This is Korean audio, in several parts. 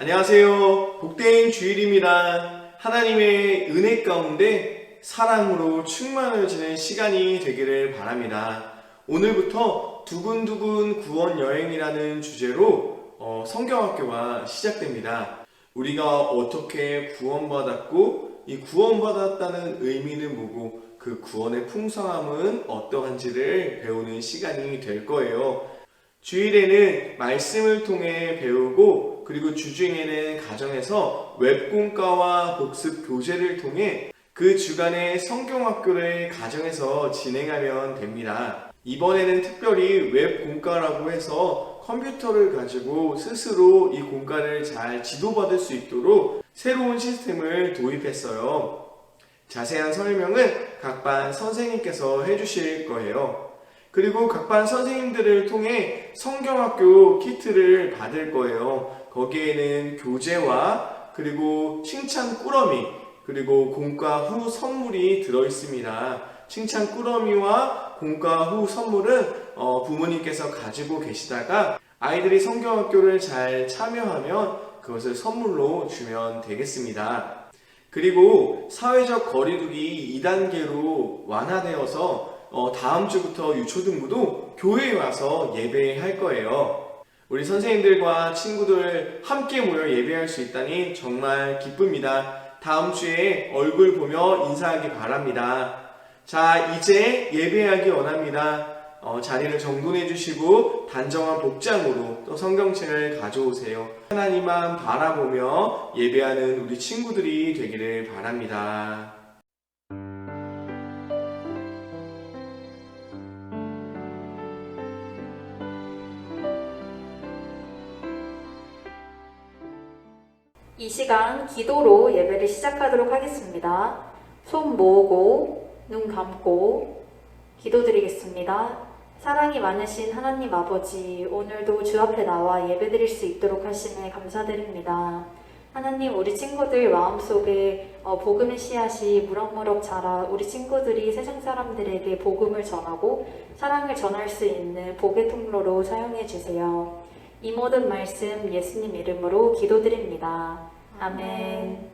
안녕하세요. 복된 주일입니다. 하나님의 은혜 가운데 사랑으로 충만해지는 시간이 되기를 바랍니다. 오늘부터 두근두근 구원 여행이라는 주제로 성경학교가 시작됩니다. 우리가 어떻게 구원받았고 이 구원받았다는 의미는 뭐고 그 구원의 풍성함은 어떠한지를 배우는 시간이 될 거예요. 주일에는 말씀을 통해 배우고 그리고 주중에는 가정에서 웹공과와 복습 교재를 통해 그 주간의 성경학교를 가정에서 진행하면 됩니다. 이번에는 특별히 웹공과라고 해서 컴퓨터를 가지고 스스로 이 공과를 잘 지도받을 수 있도록 새로운 시스템을 도입했어요. 자세한 설명은 각 반 선생님께서 해주실 거예요. 그리고 각 반 선생님들을 통해 성경학교 키트를 받을 거예요. 거기에는 교재와 그리고 칭찬 꾸러미 그리고 공과 후 선물이 들어있습니다. 칭찬 꾸러미와 공과 후 선물은 부모님께서 가지고 계시다가 아이들이 성경학교를 잘 참여하면 그것을 선물로 주면 되겠습니다. 그리고 사회적 거리두기 2단계로 완화되어서 다음 주부터 유초등부도 교회에 와서 예배할 거예요. 우리 선생님들과 친구들 함께 모여 예배할 수 있다니 정말 기쁩니다. 다음 주에 얼굴 보며 인사하기 바랍니다. 자, 이제 예배하기 원합니다. 자리를 정돈해 주시고 단정한 복장으로 또 성경책을 가져오세요. 하나님만 바라보며 예배하는 우리 친구들이 되기를 바랍니다. 이 시간 기도로 예배를 시작하도록 하겠습니다. 손 모으고 눈 감고 기도드리겠습니다. 사랑이 많으신 하나님 아버지, 오늘도 주 앞에 나와 예배드릴 수 있도록 하심에 감사드립니다. 하나님, 우리 친구들 마음속에 복음의 씨앗이 무럭무럭 자라 우리 친구들이 세상 사람들에게 복음을 전하고 사랑을 전할 수 있는 복의 통로로 사용해 주세요. 이 모든 말씀 예수님 이름으로 기도드립니다. 아멘.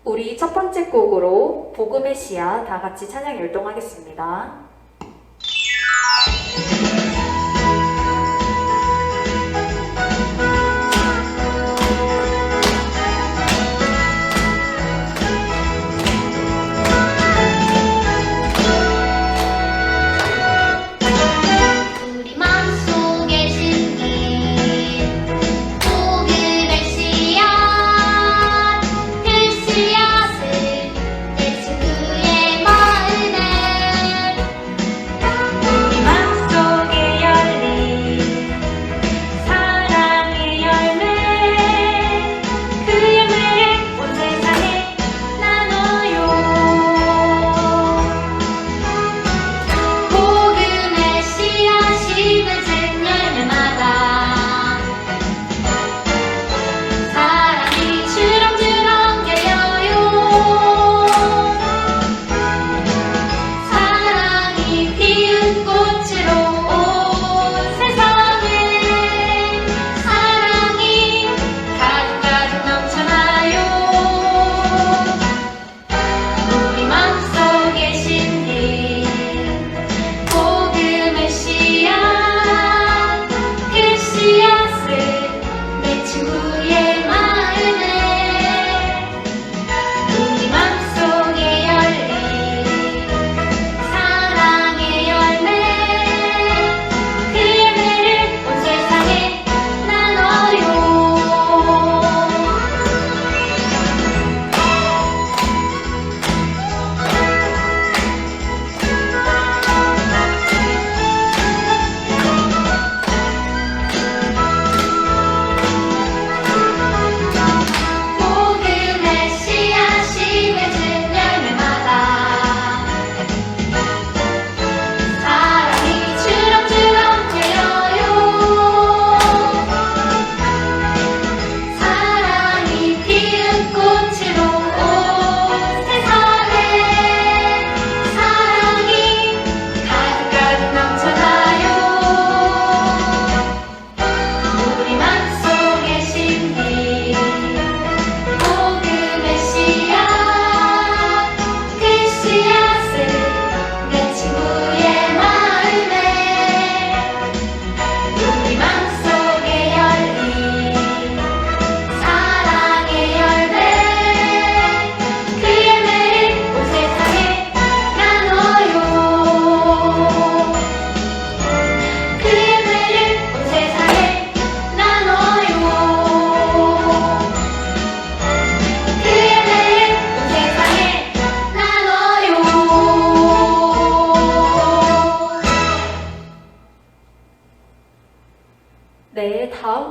우리 첫 번째 곡으로 복음의 씨앗 다 같이 찬양 율동하겠습니다. 그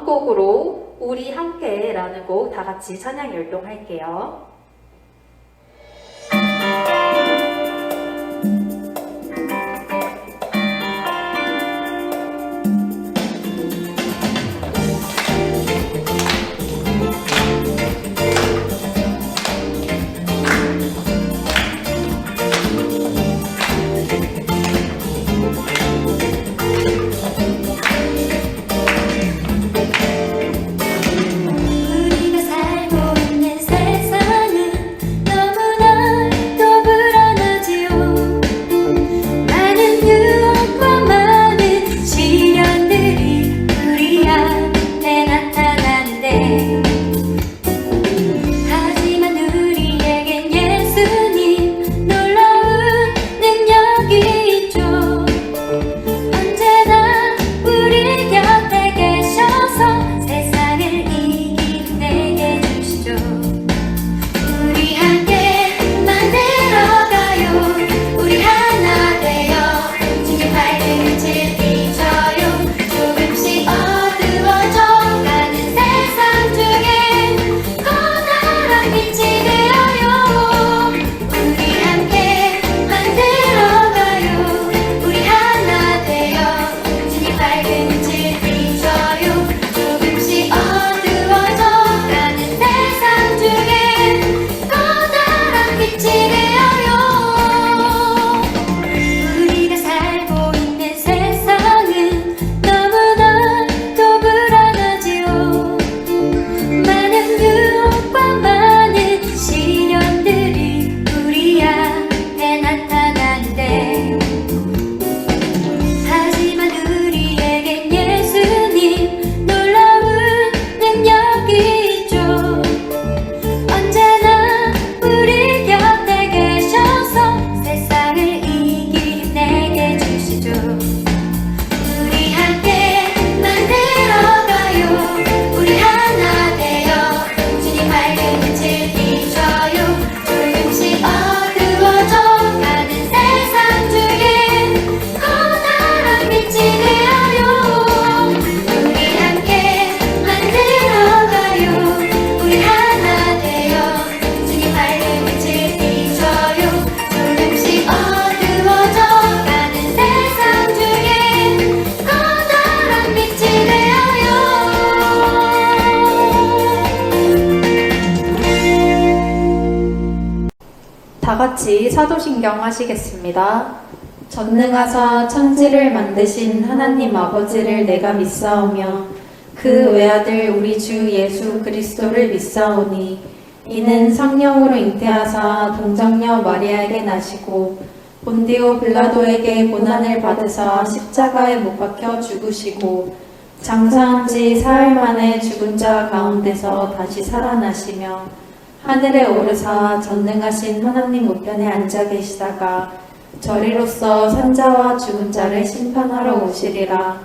곡으로 우리 함께라는 곡 다 같이 찬양 율동할게요. 우리가 살고 있는 세상은 너무나 또 불안하지요. 많은 유혹과 많은 시련들이 우리 앞에 나타나는데, 하지만 우리에겐 예수님 놀라운 능력이 있죠. 언제나 우리 곁에 계셔서 세상을 이기는 내게 주시죠. 우리 함께 만들어가요. 우리 하나 되어 주님 밝은 빛을 비춰요. 조금씩 어두워져 가는 세상 중에 커다란 빛이 되어요. 우리 함께 만들어가요. 우리 하나 되어 주님 밝은 빛을 비춰요. 조금씩 어두워져 가는 세상 중에 커다란 빛이 되어요. 우리가 살고 있는 세상은 너무나 또 불안하지요. 많은 유혹과 많은 시련들이 우리 앞에 나타나는데, 하지만 우리에겐 예수님 놀라운 능력이 있죠. 언제나 우리 곁에 계셔서 세상을 이기는 내게 주시죠. 우리 함께 만들어가요. 우리 하나 되어 주님 밝은 빛을 비춰요. 조금씩 어두워져 가는 세상 중에 커다란 빛이 되어요. 우리 함께 만들어가요. 우리 하나 되어 주님 밝은 빛을 비춰요. 조금씩 어두워져 가는 세상 중에 커다란 빛이 되어요. 다 같이 사도신경 하시겠습니다. 전능하사 천지를 만드신 하나님 아버지를 내가 믿사오며 그 외아들 우리 주 예수 그리스도를 믿사오니 이는 성령으로 잉태하사 동정녀 마리아에게 나시고 본디오 빌라도에게 고난을 받으사 십자가에 못 박혀 죽으시고 장사한 지 사흘 만에 죽은 자 가운데서 다시 살아나시며 하늘에 오르사 전능하신 하나님 우편에 앉아 계시다가 저리로서 산자와 죽은 자를 심판하러 오시리라.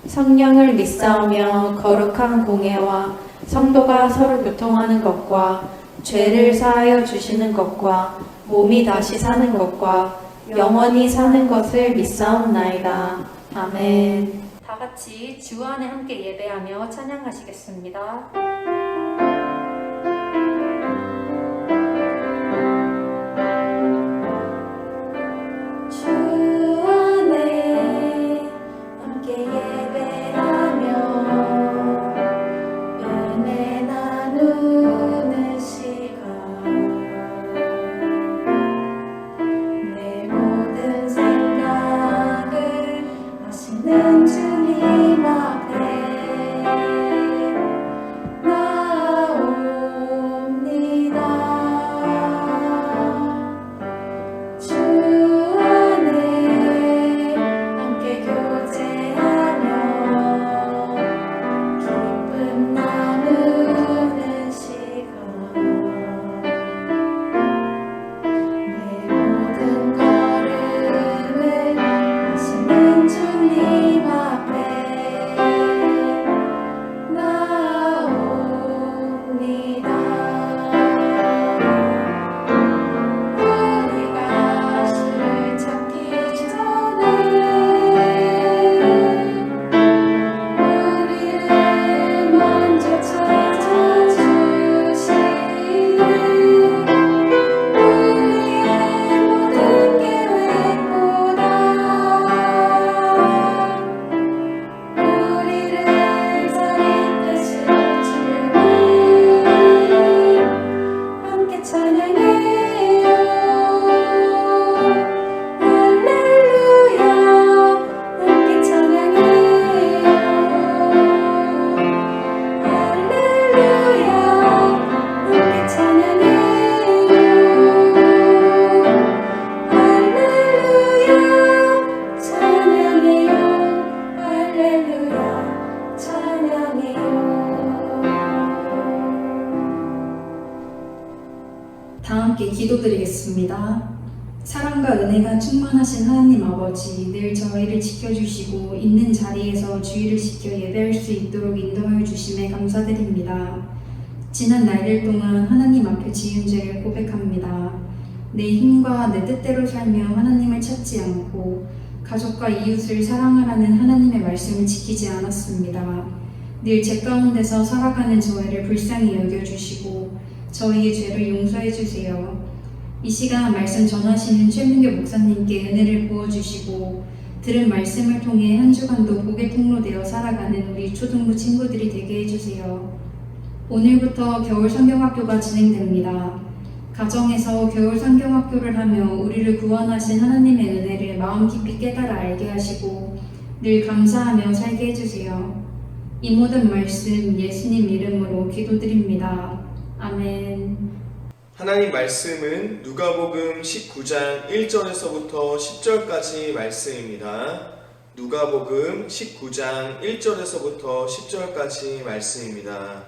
성령을 믿사오며 거룩한 공예와 성도가 서로 교통하는 것과 죄를 사하여 주시는 것과 몸이 다시 사는 것과 영원히 사는 것을 믿사옵나이다. 아멘. 다 같이 주 안에 함께 예배하며 찬양하시겠습니다. 주 안에 함께 예배하며 은혜 나누는 시간, 내 모든 생각을 하시는 주님 앞에 나 함께 기도드리겠습니다. 사랑과 은혜가 충만하신 하나님 아버지, 늘 저희를 지켜주시고 있는 자리에서 주의를 지켜 예배할 수 있도록 인도하여 주심에 감사드립니다. 지난 날들 동안 하나님 앞에 지은 죄를 고백합니다. 내 힘과 내 뜻대로 살며 하나님을 찾지 않고 가족과 이웃을 사랑하라는 하나님의 말씀을 지키지 않았습니다. 늘 죄 가운데서 살아가는 저희를 불쌍히 여겨주시고 저희의 죄를 용서해 주세요. 이 시간 말씀 전하시는 최민교 목사님께 은혜를 부어주시고 들은 말씀을 통해 한 주간도 복의 통로되어 살아가는 우리 초등부 친구들이 되게 해주세요. 오늘부터 겨울 성경학교가 진행됩니다. 가정에서 겨울 성경학교를 하며 우리를 구원하신 하나님의 은혜를 마음 깊이 깨달아 알게 하시고 늘 감사하며 살게 해주세요. 이 모든 말씀 예수님 이름으로 기도드립니다. 아멘. 하나님 말씀은 누가복음 19장 1절에서부터 10절까지 말씀입니다. 누가복음 19장 1절에서부터 10절까지 말씀입니다.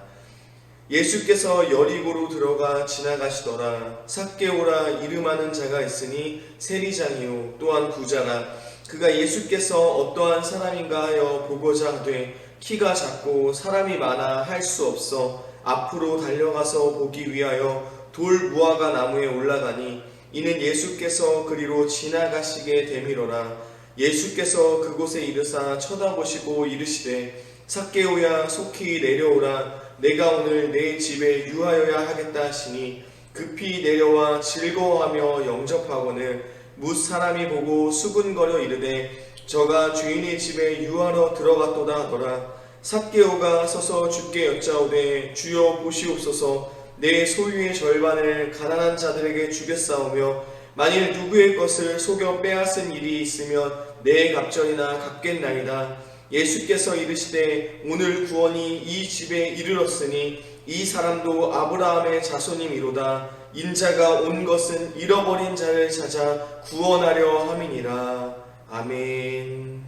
예수께서 여리고로 들어가 지나가시더라. 삭개오라 이름하는 자가 있으니 세리장이요 또한 부자라. 그가 예수께서 어떠한 사람인가 하여 보고자 하되 키가 작고 사람이 많아 할 수 없어 앞으로 달려가서 보기 위하여 돌 무화과 나무에 올라가니 이는 예수께서 그리로 지나가시게 되미로라. 예수께서 그곳에 이르사 쳐다보시고 이르시되 삭개오야 속히 내려오라. 내가 오늘 내 집에 유하여야 하겠다 하시니 급히 내려와 즐거워하며 영접하거늘 뭇 사람이 보고 수군거려 이르되 저가 주인의 집에 유하러 들어갔도다 하더라. 삭개오가 서서 주께 여짜오되 주여 보시옵소서. 내 소유의 절반을 가난한 자들에게 주겠사오며 만일 누구의 것을 속여 빼앗은 일이 있으면 내 갑절이나 갚겠나이다. 예수께서 이르시되 오늘 구원이 이 집에 이르렀으니 이 사람도 아브라함의 자손이미로다. 인자가 온 것은 잃어버린 자를 찾아 구원하려 함이니라. 아멘.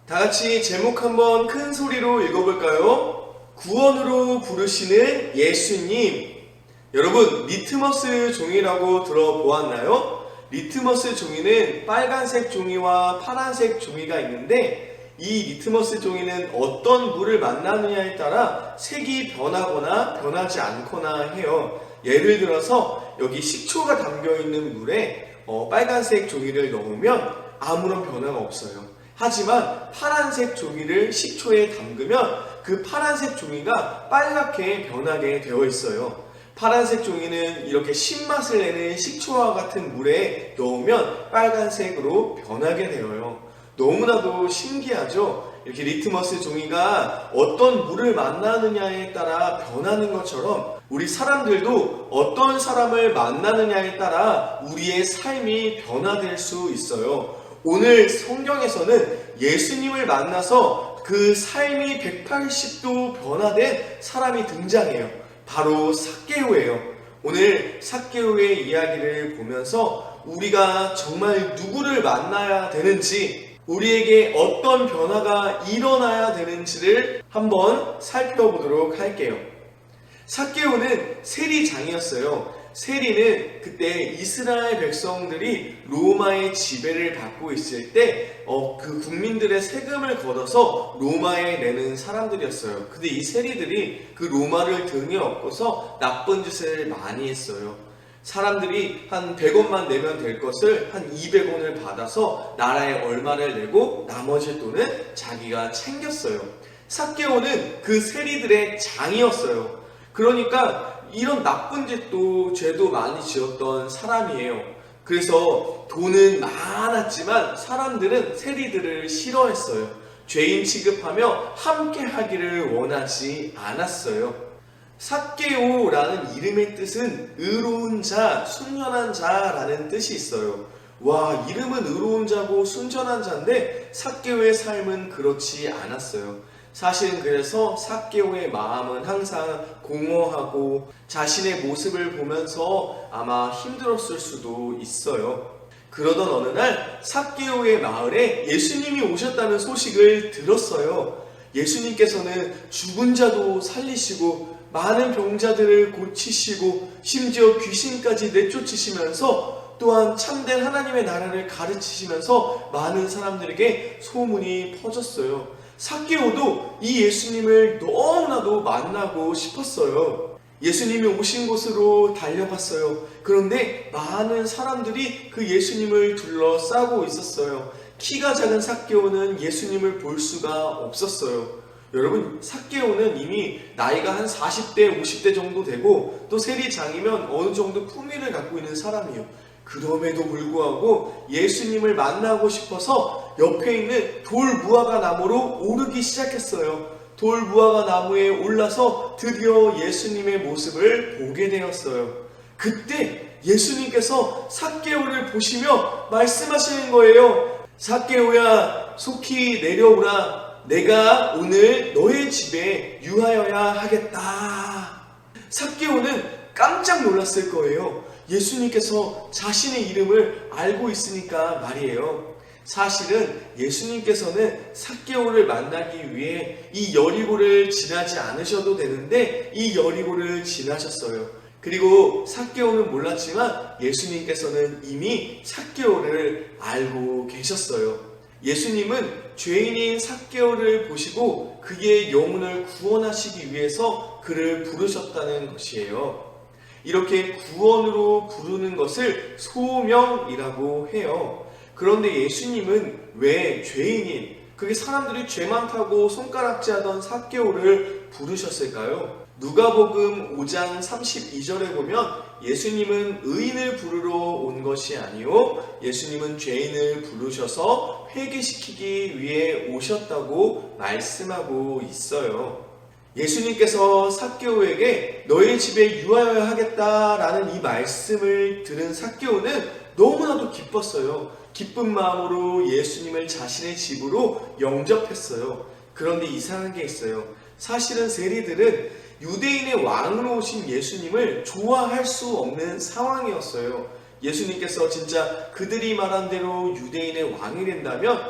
다같이 제목 한번 큰 소리로 읽어볼까요? 구원으로 부르시는 예수님. 여러분, 리트머스 종이라고 들어보았나요? 리트머스 종이는 빨간색 종이와 파란색 종이가 있는데 이 리트머스 종이는 어떤 물을 만나느냐에 따라 색이 변하거나 변하지 않거나 해요. 예를 들어서 여기 식초가 담겨있는 물에 빨간색 종이를 넣으면 아무런 변화가 없어요. 하지만 파란색 종이를 식초에 담그면 그 파란색 종이가 빨갛게 변하게 되어 있어요. 파란색 종이는 이렇게 신맛을 내는 식초와 같은 물에 넣으면 빨간색으로 변하게 되어요. 너무나도 신기하죠? 이렇게 리트머스 종이가 어떤 물을 만나느냐에 따라 변하는 것처럼 우리 사람들도 어떤 사람을 만나느냐에 따라 우리의 삶이 변화될 수 있어요. 오늘 성경에서는 예수님을 만나서 그 삶이 180도 변화된 사람이 등장해요. 바로 삭개오예요. 오늘 삭개오의 이야기를 보면서 우리가 정말 누구를 만나야 되는지, 우리에게 어떤 변화가 일어나야 되는지를 한번 살펴보도록 할게요. 삭개오는 세리장이었어요. 세리는 그때 이스라엘 백성들이 로마의 지배를 받고 있을 때 그 국민들의 세금을 걷어서 로마에 내는 사람들이었어요. 근데 이 세리들이 그 로마를 등에 업고서 나쁜 짓을 많이 했어요. 사람들이 한 100원만 내면 될 것을 한 200원을 받아서 나라에 얼마를 내고 나머지 돈은 자기가 챙겼어요. 삭개오는 그 세리들의 장이었어요. 그러니까 이런 나쁜 짓도 죄도 많이 지었던 사람이에요. 그래서 돈은 많았지만 사람들은 세리들을 싫어했어요. 죄인 취급하며 함께 하기를 원하지 않았어요. 삭개오라는 이름의 뜻은 의로운 자, 순전한 자라는 뜻이 있어요. 와, 이름은 의로운 자고 순전한 자인데 삭개오의 삶은 그렇지 않았어요. 사실은 그래서 삭개오의 마음은 항상 공허하고 자신의 모습을 보면서 아마 힘들었을 수도 있어요. 그러던 어느 날 삭개오의 마을에 예수님이 오셨다는 소식을 들었어요. 예수님께서는 죽은 자도 살리시고 많은 병자들을 고치시고 심지어 귀신까지 내쫓으시면서 또한 참된 하나님의 나라를 가르치시면서 많은 사람들에게 소문이 퍼졌어요. 삭개오도 이 예수님을 너무나도 만나고 싶었어요. 예수님이 오신 곳으로 달려갔어요. 그런데 많은 사람들이 그 예수님을 둘러싸고 있었어요. 키가 작은 삭개오는 예수님을 볼 수가 없었어요. 여러분, 삭개오는 이미 나이가 한 40대, 50대 정도 되고 또 세리장이면 어느 정도 품위를 갖고 있는 사람이에요. 그럼에도 불구하고 예수님을 만나고 싶어서 옆에 있는 돌 무화과 나무로 오르기 시작했어요. 돌 무화과 나무에 올라서 드디어 예수님의 모습을 보게 되었어요. 그때 예수님께서 삭개오를 보시며 말씀하시는 거예요. 삭개오야, 속히 내려오라. 내가 오늘 너의 집에 유하여야 하겠다. 삭개오는 깜짝 놀랐을 거예요. 예수님께서 자신의 이름을 알고 있으니까 말이에요. 사실은 예수님께서는 삭개오를 만나기 위해 이 여리고를 지나지 않으셔도 되는데 이 여리고를 지나셨어요. 그리고 삭개오는 몰랐지만 예수님께서는 이미 삭개오를 알고 계셨어요. 예수님은 죄인인 삭개오를 보시고 그의 영혼을 구원하시기 위해서 그를 부르셨다는 것이에요. 이렇게 구원으로 부르는 것을 소명이라고 해요. 그런데 예수님은 왜 죄인인, 그게 사람들이 죄 많다고 손가락질하던 삭개오를 부르셨을까요? 누가복음 5장 32절에 보면 예수님은 의인을 부르러 온 것이 아니요 예수님은 죄인을 부르셔서 회개시키기 위해 오셨다고 말씀하고 있어요. 예수님께서 삭개오에게 너의 집에 유하여야 하겠다라는 이 말씀을 들은 삭개오는 너무나도 기뻤어요. 기쁜 마음으로 예수님을 자신의 집으로 영접했어요. 그런데 이상한 게 있어요. 사실은 세리들은 유대인의 왕으로 오신 예수님을 좋아할 수 없는 상황이었어요. 예수님께서 진짜 그들이 말한 대로 유대인의 왕이 된다면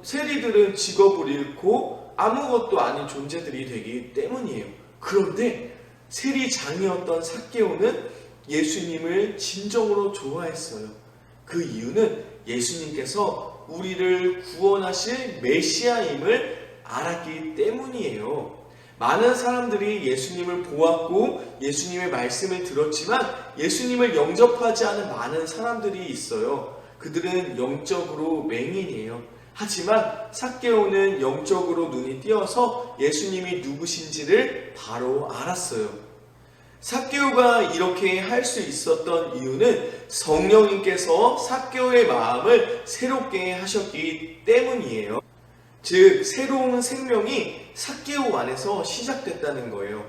세리들은 직업을 잃고 아무것도 아닌 존재들이 되기 때문이에요. 그런데 세리장이었던 삭개오는 예수님을 진정으로 좋아했어요. 그 이유는 예수님께서 우리를 구원하실 메시아임을 알았기 때문이에요. 많은 사람들이 예수님을 보았고 예수님의 말씀을 들었지만 예수님을 영접하지 않은 많은 사람들이 있어요. 그들은 영적으로 맹인이에요. 하지만 삭개오는 영적으로 눈이 띄어서 예수님이 누구신지를 바로 알았어요. 삭개오가 이렇게 할 수 있었던 이유는 성령님께서 삭개오의 마음을 새롭게 하셨기 때문이에요. 즉 새로운 생명이 삭개오 안에서 시작됐다는 거예요.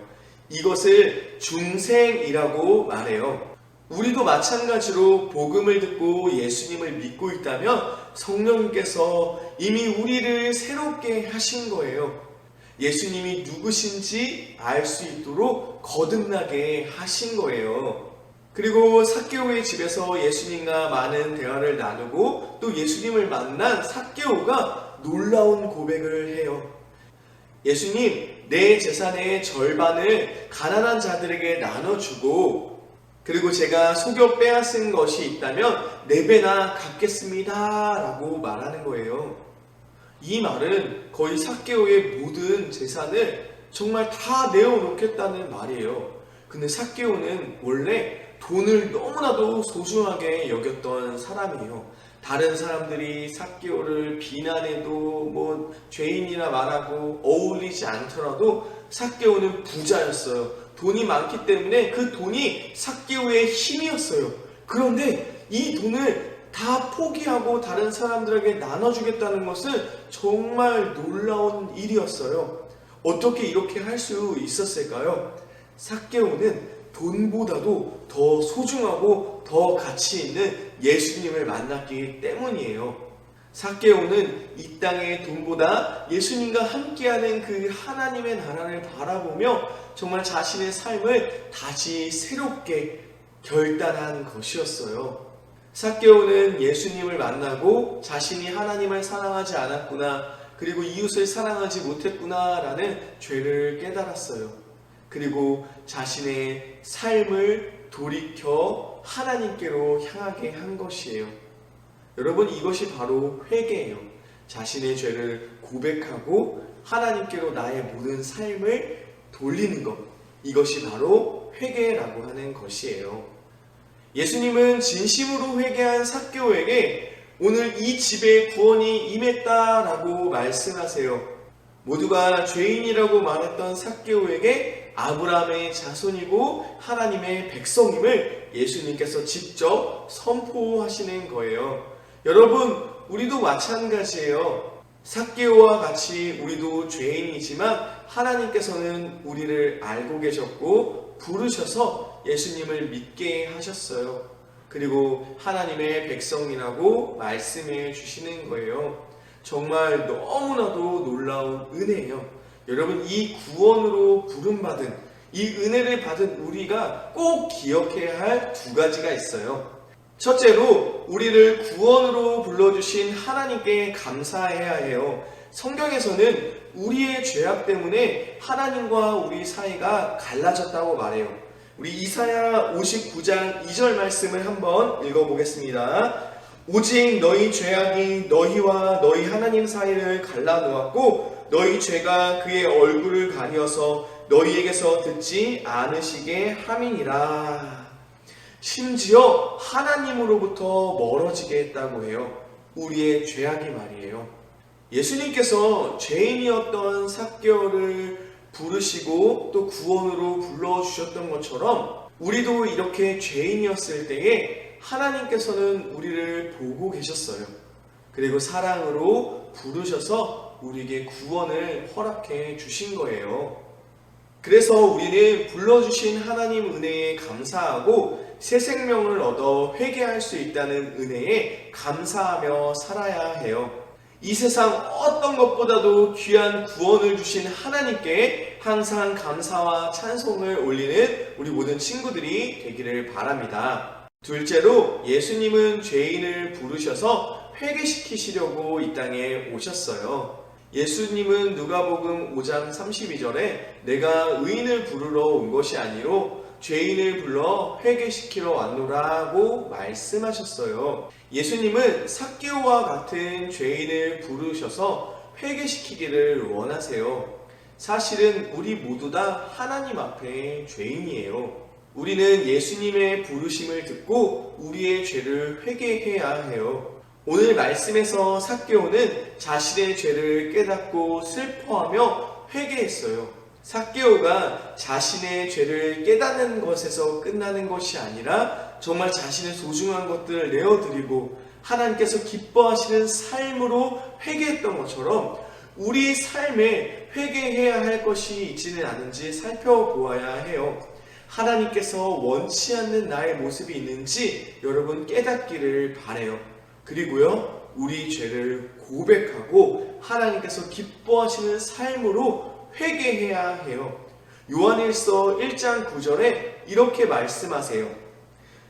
이것을 중생이라고 말해요. 우리도 마찬가지로 복음을 듣고 예수님을 믿고 있다면 성령님께서 이미 우리를 새롭게 하신 거예요. 예수님이 누구신지 알 수 있도록 거듭나게 하신 거예요. 그리고 삭개오의 집에서 예수님과 많은 대화를 나누고 또 예수님을 만난 삭개오가 놀라운 고백을 해요. 예수님, 내 재산의 절반을 가난한 자들에게 나눠주고 그리고 제가 속여 빼앗은 것이 있다면 4배나 갚겠습니다 라고 말하는 거예요. 이 말은 거의 삭개오의 모든 재산을 정말 다 내어놓겠다는 말이에요. 근데 삭개오는 원래 돈을 너무나도 소중하게 여겼던 사람이에요. 다른 사람들이 삭개오를 비난해도 죄인이라 말하고 어울리지 않더라도 삭개오는 부자였어요. 돈이 많기 때문에 그 돈이 삭개오의 힘이었어요. 그런데 이 돈을 다 포기하고 다른 사람들에게 나눠주겠다는 것은 정말 놀라운 일이었어요. 어떻게 이렇게 할 수 있었을까요? 삭개오는 돈보다도 더 소중하고 더 가치 있는 예수님을 만났기 때문이에요. 삭개오는 이 땅의 돈보다 예수님과 함께하는 그 하나님의 나라를 바라보며 정말 자신의 삶을 다시 새롭게 결단한 것이었어요. 삭개오는 예수님을 만나고 자신이 하나님을 사랑하지 않았구나, 그리고 이웃을 사랑하지 못했구나라는 죄를 깨달았어요. 그리고 자신의 삶을 돌이켜 하나님께로 향하게 한 것이에요. 여러분, 이것이 바로 회개예요. 자신의 죄를 고백하고 하나님께로 나의 모든 삶을 돌리는 것, 이것이 바로 회개라고 하는 것이에요. 예수님은 진심으로 회개한 삭개오에게 오늘 이 집에 구원이 임했다라고 말씀하세요. 모두가 죄인이라고 말했던 삭개오에게 아브라함의 자손이고 하나님의 백성임을 예수님께서 직접 선포하시는 거예요. 여러분, 우리도 마찬가지예요. 삭개오와 같이 우리도 죄인이지만 하나님께서는 우리를 알고 계셨고 부르셔서 예수님을 믿게 하셨어요. 그리고 하나님의 백성이라고 말씀해 주시는 거예요. 정말 너무나도 놀라운 은혜예요. 여러분, 이 구원으로 부름받은 이 은혜를 받은 우리가 꼭 기억해야 할 두 가지가 있어요. 첫째로 우리를 구원으로 불러주신 하나님께 감사해야 해요. 성경에서는 우리의 죄악 때문에 하나님과 우리 사이가 갈라졌다고 말해요. 우리 이사야 59장 2절 말씀을 한번 읽어보겠습니다. 오직 너희 죄악이 너희와 너희 하나님 사이를 갈라놓았고 너희 죄가 그의 얼굴을 가려서 너희에게서 듣지 않으시게 함이니라. 심지어 하나님으로부터 멀어지게 했다고 해요. 우리의 죄악이 말이에요. 예수님께서 죄인이었던 삭개오를 부르시고 또 구원으로 불러주셨던 것처럼 우리도 이렇게 죄인이었을 때에 하나님께서는 우리를 보고 계셨어요. 그리고 사랑으로 부르셔서 우리에게 구원을 허락해 주신 거예요. 그래서 우리는 불러주신 하나님 은혜에 감사하고 새 생명을 얻어 회개할 수 있다는 은혜에 감사하며 살아야 해요. 이 세상 어떤 것보다도 귀한 구원을 주신 하나님께 항상 감사와 찬송을 올리는 우리 모든 친구들이 되기를 바랍니다. 둘째로 예수님은 죄인을 부르셔서 회개시키시려고 이 땅에 오셨어요. 예수님은 누가복음 5장 32절에 내가 의인을 부르러 온 것이 아니로 죄인을 불러 회개시키러 왔노라고 말씀하셨어요. 예수님은 삭개오와 같은 죄인을 부르셔서 회개시키기를 원하세요. 사실은 우리 모두 다 하나님 앞에 죄인이에요. 우리는 예수님의 부르심을 듣고 우리의 죄를 회개해야 해요. 오늘 말씀에서 삭개오는 자신의 죄를 깨닫고 슬퍼하며 회개했어요. 삭개오가 자신의 죄를 깨닫는 것에서 끝나는 것이 아니라 정말 자신의 소중한 것들을 내어드리고 하나님께서 기뻐하시는 삶으로 회개했던 것처럼 우리 삶에 회개해야 할 것이 있지는 않은지 살펴보아야 해요. 하나님께서 원치 않는 나의 모습이 있는지 여러분 깨닫기를 바라요. 그리고요, 우리 죄를 고백하고 하나님께서 기뻐하시는 삶으로 회개해야 해요. 요한일서 1장 9절에 이렇게 말씀하세요.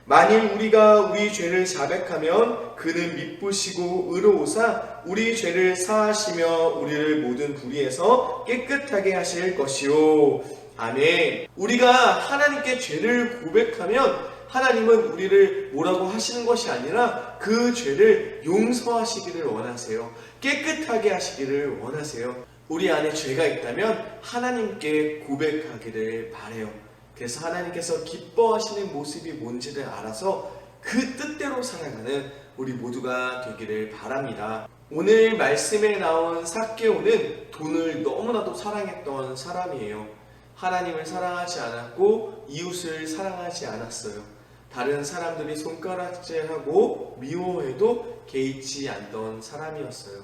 만일 우리가 우리 죄를 자백하면 그는 미쁘시고 의로우사 우리 죄를 사하시며 우리를 모든 불의에서 깨끗하게 하실 것이요. 아멘. 우리가 하나님께 죄를 고백하면 하나님은 우리를 뭐라고 하시는 것이 아니라 그 죄를 용서하시기를 원하세요. 깨끗하게 하시기를 원하세요. 우리 안에 죄가 있다면 하나님께 고백하기를 바라요. 그래서 하나님께서 기뻐하시는 모습이 뭔지를 알아서 그 뜻대로 살아가는 우리 모두가 되기를 바랍니다. 오늘 말씀에 나온 삭개오는 돈을 너무나도 사랑했던 사람이에요. 하나님을 사랑하지 않았고 이웃을 사랑하지 않았어요. 다른 사람들이 손가락질하고 미워해도 개의치 않던 사람이었어요.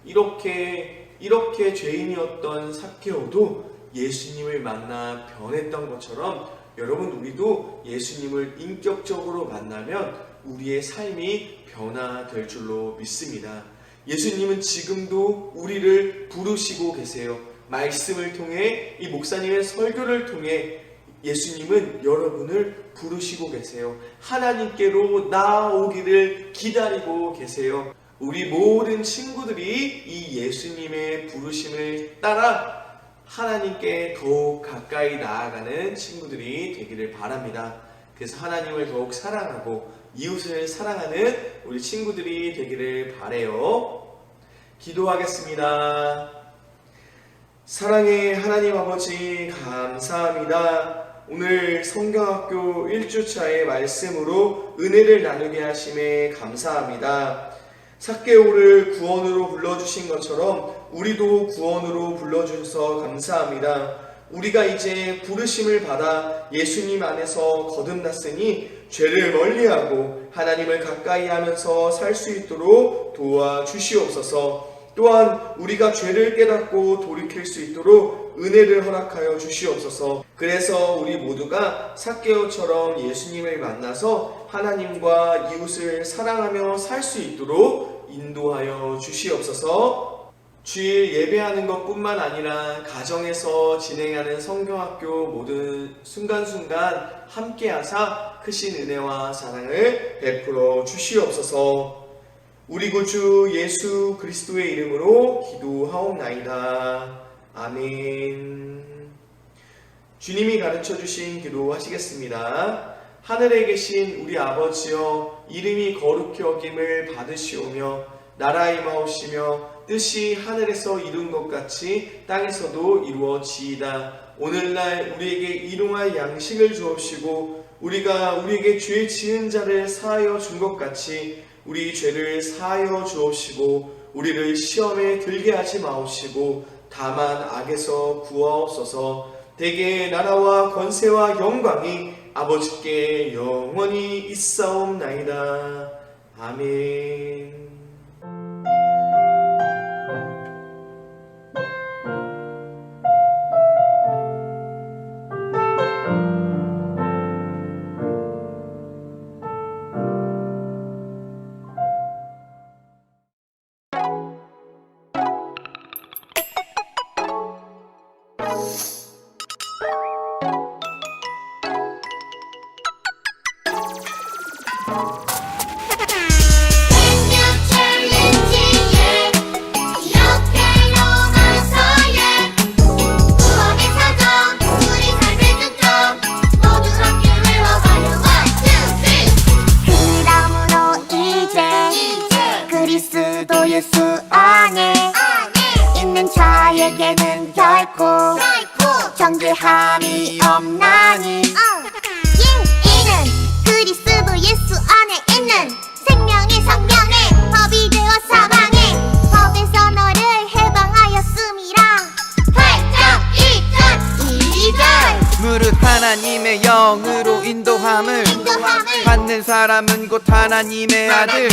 이렇게 죄인이었던 삭개오도 예수님을 만나 변했던 것처럼 여러분, 우리도 예수님을 인격적으로 만나면 우리의 삶이 변화될 줄로 믿습니다. 예수님은 지금도 우리를 부르시고 계세요. 말씀을 통해, 이 목사님의 설교를 통해 예수님은 여러분을 부르시고 계세요. 하나님께로 나아오기를 기다리고 계세요. 우리 모든 친구들이 이 예수님의 부르심을 따라 하나님께 더욱 가까이 나아가는 친구들이 되기를 바랍니다. 그래서 하나님을 더욱 사랑하고 이웃을 사랑하는 우리 친구들이 되기를 바라요. 기도하겠습니다. 사랑의 하나님 아버지, 감사합니다. 오늘 성경학교 1주차의 말씀으로 은혜를 나누게 하심에 감사합니다. 삭개오를 구원으로 불러주신 것처럼 우리도 구원으로 불러주셔서 감사합니다. 우리가 이제 부르심을 받아 예수님 안에서 거듭났으니 죄를 멀리하고 하나님을 가까이 하면서 살 수 있도록 도와주시옵소서. 또한 우리가 죄를 깨닫고 돌이킬 수 있도록 은혜를 허락하여 주시옵소서. 그래서 우리 모두가 삭개오처럼 예수님을 만나서 하나님과 이웃을 사랑하며 살 수 있도록 인도하여 주시옵소서. 주일 예배하는 것뿐만 아니라 가정에서 진행하는 성경학교 모든 순간순간 함께하사 크신 은혜와 사랑을 베풀어 주시옵소서. 우리 구주 예수 그리스도의 이름으로 기도하옵나이다. 아멘. 주님이 가르쳐 주신 기도 하시겠습니다. 하늘에 계신 우리 아버지여, 이름이 거룩히 여김을 받으시오며 나라에 임하오시며 뜻이 하늘에서 이룬 것 같이 땅에서도 이루어지이다. 오늘날 우리에게 일용할 양식을 주옵시고 우리가 우리에게 죄 지은 자를 사하여 준 것 같이 우리 죄를 사하여 주옵시고 우리를 시험에 들게 하지 마옵시고 다만 악에서 구하옵소서. 대개 나라와 권세와 영광이 아버지께 영원히 있사옵나이다. 아멘. 그리스도 예수 안에 있는 자에게는 결코 정죄함이 없나니 이는 그리스도 예수 안에 있는 생명의 성령의 법이 되어 사망의 법에서 너를 해방하였음이라. 8장 2절 무릇 하나님의 영으로 인도함을 받는 사람은 곧 하나님의 아들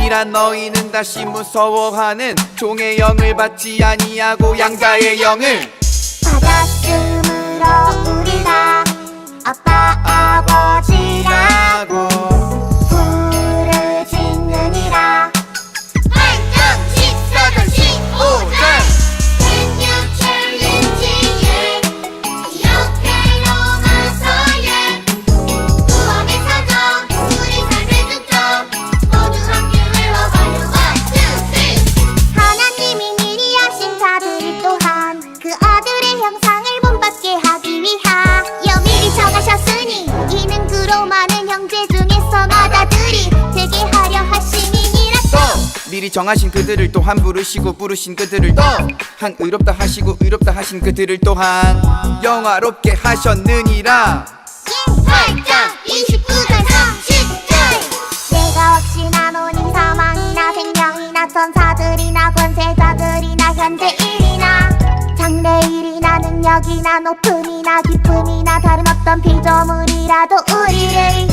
이란 너희는 다시 무서워하는 종의 영을 받지 아니하고 양자의 영을 받았으므로 우리가 아빠 아버지라고 부르짖느니라. 8장 14절 15절 Can you challenge 기억해 로마서의 구원의 사정 우리 삶의 중점 모두 함께 외워봐요. 1, 2, 3 하나님이 미리 하신 자들이 또한 그 아들의 형상을 본받게 하기 위하여 미리 정하셨으니 이는 그로 많은 형제 중에서 마다들이 되게 하려 하심이니라. 또 미리 정하신 그들을 또한 부르시고 부르신 그들을 또한 의롭다 하시고 의롭다 하신 그들을 또한 영화롭게 하셨느니라. 8장 29절 30절 내가 확신하노니 사망이나 생명이나 천사들이나 권세자들이나 현재일이나 장래일이나 능력이나 높음이나 깊음이나 다른 어떤 피조물이라도 우리를